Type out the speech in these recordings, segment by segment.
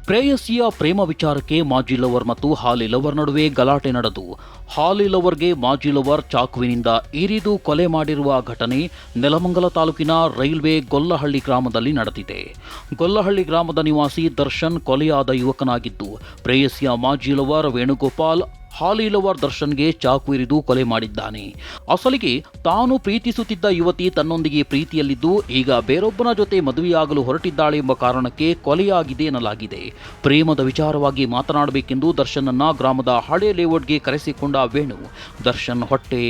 ಪ್ರೇಯಸಿಯ ಪ್ರೇಮ ವಿಚಾರಕ್ಕೆ ಮಾಜಿ ಲವರ್ ಮತ್ತು ಹಾಲಿ ಲವರ್ ನಡುವೆ ಗಲಾಟೆ ನಡೆದು ಹಾಲಿ ಲವರ್ಗೆ ಮಾಜಿ ಲವರ್ ಚಾಕುವಿನಿಂದ ಇರಿದು ಕೊಲೆ ಮಾಡಿರುವ ಘಟನೆ ನೆಲಮಂಗಲ ತಾಲೂಕಿನ ರೈಲ್ವೆ ಗೊಲ್ಲಹಳ್ಳಿ ಗ್ರಾಮದಲ್ಲಿ ನಡೆದಿದೆ. ಗೊಲ್ಲಹಳ್ಳಿ ಗ್ರಾಮದ ನಿವಾಸಿ ದರ್ಶನ್ ಕೊಲೆಯಾದ ಯುವಕನಾಗಿದ್ದು, ಪ್ರೇಯಸಿಯ ಮಾಜಿ ಲವರ್ ವೇಣುಗೋಪಾಲ್ ಹಾಲಿ ಲವರ್ ದರ್ಶನ್ಗೆ ಚಾಕು ಇರಿದು ಕೊಲೆ ಮಾಡಿದ್ದಾನೆ. ಅಸಲಿಗೆ ತಾನು ಪ್ರೀತಿಸುತ್ತಿದ್ದ ಯುವತಿ ತನ್ನೊಂದಿಗೆ ಪ್ರೀತಿಯಲ್ಲಿದ್ದು ಈಗ ಬೇರೊಬ್ಬನ ಜೊತೆ ಮದುವೆಯಾಗಲು ಹೊರಟಿದ್ದಾಳೆ ಎಂಬ ಕಾರಣಕ್ಕೆ ಕೊಲೆಯಾಗಿದೆ ಎನ್ನಲಾಗಿದೆ. ಪ್ರೇಮದ ವಿಚಾರವಾಗಿ ಮಾತನಾಡಬೇಕೆಂದು ದರ್ಶನ್ನನ್ನ ಗ್ರಾಮದ ಹಳೆ ಲೇಔಟ್ಗೆ ಕರೆಸಿಕೊಂಡ ವೇಣು ದರ್ಶನ್ ಹೊಟ್ಟೆ,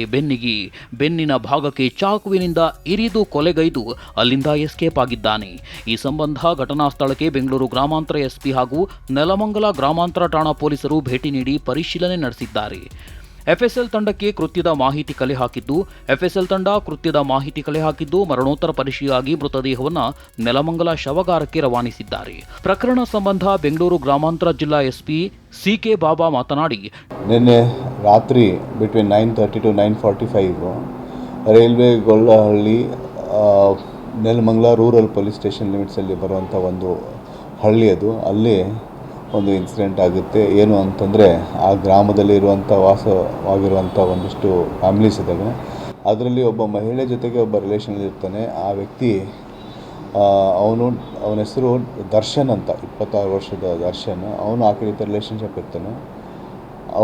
ಬೆನ್ನಿನ ಭಾಗಕ್ಕೆ ಚಾಕುವಿನಿಂದ ಇರಿದು ಕೊಲೆಗೈದು ಅಲ್ಲಿಂದ ಎಸ್ಕೇಪ್ ಆಗಿದ್ದಾನೆ. ಈ ಸಂಬಂಧ ಘಟನಾ ಸ್ಥಳಕ್ಕೆ ಬೆಂಗಳೂರು ಗ್ರಾಮಾಂತರ ಎಸ್ಪಿ ಹಾಗೂ ನೆಲಮಂಗಲ ಗ್ರಾಮಾಂತರ ಠಾಣಾ ಪೊಲೀಸರು ಭೇಟಿ ನೀಡಿ ಪರಿಶೀಲನೆ ನಡೆಸಿದ್ದಾರೆ. ಎಫ್ಎಸ್ಎಲ್ ತಂಡಕ್ಕೆ ಕೃತ್ಯದ ಮಾಹಿತಿ ಕಲೆ ಹಾಕಿದ್ದು ಮರಣೋತ್ತರ ಪರೀಕ್ಷೆಗಾಗಿ ಮೃತದೇಹವನ್ನು ನೆಲಮಂಗಲ ಶವಗಾರಕ್ಕೆ ರವಾನಿಸಿದ್ದಾರೆ. ಪ್ರಕರಣ ಸಂಬಂಧ ಬೆಂಗಳೂರು ಗ್ರಾಮಾಂತರ ಜಿಲ್ಲಾ ಎಸ್ಪಿ ಸಿಕೆ ಬಾಬಾ ಮಾತನಾಡಿ, ನಿನ್ನೆ ರಾತ್ರಿ between 9:30 to 9:45 railway Gollahalli Nelamangala rural police station ಲಿಮಿಟ್ಸಲ್ಲಿ ಬರುವಂಥ ಒಂದು ಹಳ್ಳಿ ಅದು. ಅಲ್ಲಿ ಒಂದು ಇನ್ಸಿಡೆಂಟ್ ಆಗುತ್ತೆ. ಏನು ಅಂತಂದರೆ, ಆ ಗ್ರಾಮದಲ್ಲಿ ವಾಸವಾಗಿರುವಂಥ ಒಂದಿಷ್ಟು ಫ್ಯಾಮಿಲೀಸ್ ಇದ್ದಾವೆ. ಅದರಲ್ಲಿ ಒಬ್ಬ ಮಹಿಳೆ ಜೊತೆಗೆ ಒಬ್ಬ ರಿಲೇಷನಲ್ಲಿ ಇರ್ತಾನೆ. ಆ ವ್ಯಕ್ತಿ ಅವನ ಹೆಸರು ದರ್ಶನ್ ಅಂತ, 26 ವರ್ಷದ ದರ್ಶನ್. ಅವನು ಆ ಕಡೆ ರಿಲೇಷನ್ಶಿಪ್ ಇರ್ತಾನೆ.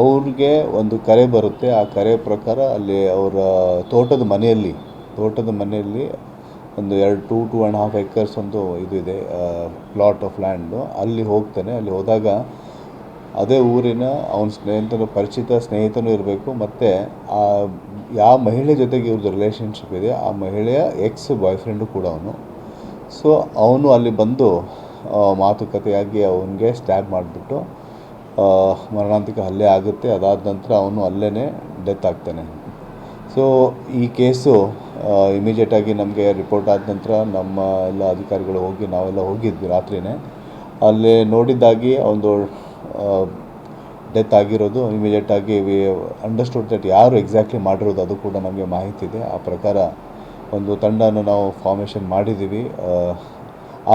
ಅವ್ರಿಗೆ ಒಂದು ಕರೆ ಬರುತ್ತೆ. ಆ ಕರೆ ಪ್ರಕಾರ ಅಲ್ಲಿ ಅವರ ತೋಟದ ಮನೆಯಲ್ಲಿ ಒಂದು 2.5 acres ಒಂದು ಇದೆ, ಪ್ಲಾಟ್ ಆಫ್ ಲ್ಯಾಂಡು. ಅಲ್ಲಿ ಹೋಗ್ತಾನೆ. ಅಲ್ಲಿ ಹೋದಾಗ ಅದೇ ಊರಿನ ಅವನ ಪರಿಚಿತ ಸ್ನೇಹಿತನೂ ಇರಬೇಕು, ಮತ್ತು ಯಾವ ಮಹಿಳೆ ಜೊತೆಗೆ ಇವ್ರದ್ದು ರಿಲೇಷನ್ಶಿಪ್ ಇದೆ ಆ ಮಹಿಳೆಯ ಎಕ್ಸ್ ಬಾಯ್ ಫ್ರೆಂಡು ಕೂಡ ಅವನು. ಸೊ ಅವನು ಅಲ್ಲಿ ಬಂದು ಮಾತುಕತೆಯಾಗಿ ಅವನಿಗೆ ಸ್ಟ್ಯಾಬ್ ಮಾಡಿಬಿಟ್ಟು ಮರಣಾಂತಿಕ ಹಲ್ಲೆ ಆಗುತ್ತೆ. ಅದಾದ ನಂತರ ಅವನು ಅಲ್ಲೇ ಡೆತ್ ಆಗ್ತಾನೆ. ಸೊ ಈ ಕೇಸು ಇಮಿಡಿಯೇಟಾಗಿ ನಮಗೆ ರಿಪೋರ್ಟ್ ಆದ ನಂತರ ನಮ್ಮ ಎಲ್ಲ ಅಧಿಕಾರಿಗಳು ನಾವೆಲ್ಲ ಹೋಗಿದ್ವಿ ರಾತ್ರಿಯೇ. ಅಲ್ಲಿ ನೋಡಿದ್ದಾಗಿ ಒಂದು ಡೆತ್ ಆಗಿರೋದು. ಇಮಿಡಿಯೇಟಾಗಿ ವಿ ಅಂಡರ್ಸ್ಟುಡ್ ದಟ್ ಯಾರು ಎಕ್ಸಾಕ್ಟ್ಲಿ ಮಾಡಿರೋದು ಅದು ಕೂಡ ನಮಗೆ ಮಾಹಿತಿ ಇದೆ. ಆ ಪ್ರಕಾರ ಒಂದು ತಂಡನ ನಾವು ಫಾರ್ಮೇಷನ್ ಮಾಡಿದ್ದೀವಿ.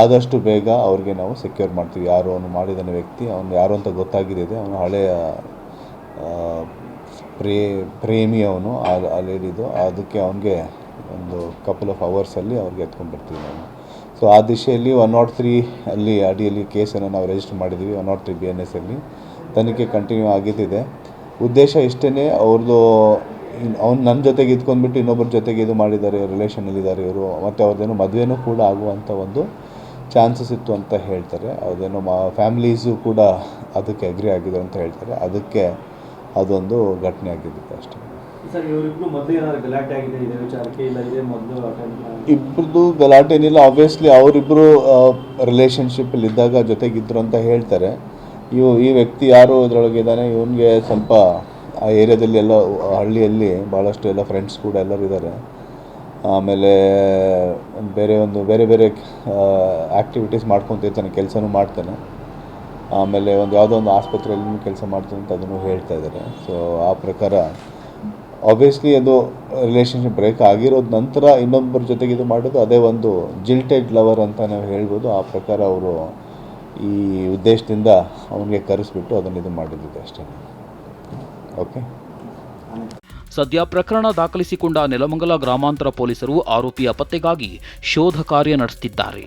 ಆದಷ್ಟು ಬೇಗ ಅವ್ರಿಗೆ ನಾವು ಸೆಕ್ಯೂರ್ ಮಾಡ್ತೀವಿ. ಯಾರು ಅವನು ಮಾಡಿದ ವ್ಯಕ್ತಿ, ಅವನು ಯಾರು ಅಂತ ಗೊತ್ತಾಗಿದೆ. ಅವನು ಹಳೆಯ ಪ್ರೇಮಿ ಅವನು ಅಲ್ಲಿದ್ದು. ಅದಕ್ಕೆ ಅವನಿಗೆ ಒಂದು ಕಪಲ್ ಆಫ್ ಅವರ್ಸಲ್ಲಿ ಅವ್ರಿಗೆ ಎತ್ಕೊಂಡ್ಬರ್ತೀವಿ ನಾವು. ಸೊ ಆ ದಿಶೆಯಲ್ಲಿ 103 ಅಲ್ಲಿ ಅಡಿಯಲ್ಲಿ ಕೇಸನ್ನು ನಾವು ರಿಜಿಸ್ಟರ್ ಮಾಡಿದ್ದೀವಿ. 103 BNS ಅಲ್ಲಿ ತನಿಖೆ ಕಂಟಿನ್ಯೂ ಆಗಿದ್ದಿದೆ. ಉದ್ದೇಶ ಇಷ್ಟೇ, ಅವ್ರದ್ದು ಅವ್ನು ನನ್ನ ಜೊತೆಗೆ ಇದ್ಕೊಂಡ್ಬಿಟ್ಟು ಇನ್ನೊಬ್ಬರ ಜೊತೆಗೆ ಇದು ಮಾಡಿದ್ದಾರೆ, ರಿಲೇಷನಲ್ಲಿದ್ದಾರೆ ಇವರು, ಮತ್ತು ಅವ್ರದ್ದೇನೋ ಮದುವೆನೂ ಕೂಡ ಆಗುವಂಥ ಒಂದು ಚಾನ್ಸಸ್ ಇತ್ತು ಅಂತ ಹೇಳ್ತಾರೆ. ಅದೇನೋ ಫ್ಯಾಮಿಲೀಸು ಕೂಡ ಅದಕ್ಕೆ ಅಗ್ರಿ ಆಗಿದ್ದಾರೆ ಅಂತ ಹೇಳ್ತಾರೆ. ಅದಕ್ಕೆ ಅದೊಂದು ಘಟನೆ ಆಗಿರುತ್ತೆ ಅಷ್ಟೇ. ಇಬ್ಬರದು ಗಲಾಟೆ ಏನಿಲ್ಲ. ಆಬ್ವಿಯಸ್ಲಿ ಅವರಿಬ್ಬರು ರಿಲೇಷನ್ಶಿಪ್ಪಲ್ಲಿ ಇದ್ದಾಗ ಜೊತೆಗಿದ್ರು ಅಂತ ಹೇಳ್ತಾರೆ. ಈ ವ್ಯಕ್ತಿ ಯಾರು ಇದರೊಳಗೆ ಇದ್ದಾನೆ, ಇವನಿಗೆ ಸ್ವಲ್ಪ ಆ ಏರಿಯಾದಲ್ಲಿ ಎಲ್ಲ ಹಳ್ಳಿಯಲ್ಲಿ ಭಾಳಷ್ಟು ಎಲ್ಲ ಫ್ರೆಂಡ್ಸ್ ಕೂಡ ಎಲ್ಲರೂ ಇದ್ದಾರೆ. ಆಮೇಲೆ ಬೇರೆ ಆ್ಯಕ್ಟಿವಿಟೀಸ್ ಮಾಡ್ಕೊತಿರ್ತಾನೆ, ಕೆಲಸನೂ ಮಾಡ್ತಾನೆ. ಆಮೇಲೆ ಯಾವುದೋ ಒಂದು ಆಸ್ಪತ್ರೆಯಲ್ಲಿ ಕೆಲಸ ಮಾಡ್ತಾನೆ ಅಂತ ಅದನ್ನು ಹೇಳ್ತಾ ಇದ್ದಾರೆ. ಸೊ ಆ ಪ್ರಕಾರ ಆಬ್ವಿಯಸ್ಲಿ ಅದು ರಿಲೇಷನ್ಶಿಪ್ ಬ್ರೇಕ್ ಆಗಿರೋದ ನಂತರ ಇನ್ನೊಬ್ಬರ ಜೊತೆಗೆ ಇದು ಮಾಡೋದು, ಅದೇ ಒಂದು ಜಿಲ್ಟೆಡ್ ಲವರ್ ಅಂತ ನಾವು ಹೇಳ್ಬೋದು. ಆ ಪ್ರಕಾರ ಅವರು ಈ ಉದ್ದೇಶದಿಂದ ಅವನಿಗೆ ಕರೆಸಿಬಿಟ್ಟು ಅದನ್ನು ಇದು ಮಾಡಿದ್ದಿದೆ ಅಷ್ಟೇ. ಓಕೆ. ಸದ್ಯ ಪ್ರಕರಣ ದಾಖಲಿಸಿಕೊಂಡ ನೆಲಮಂಗಲ ಗ್ರಾಮಾಂತರ ಪೊಲೀಸರು ಆರೋಪಿಯ ಪತ್ತೆಗಾಗಿ ಶೋಧ ಕಾರ್ಯ ನಡೆಸುತ್ತಿದ್ದಾರೆ.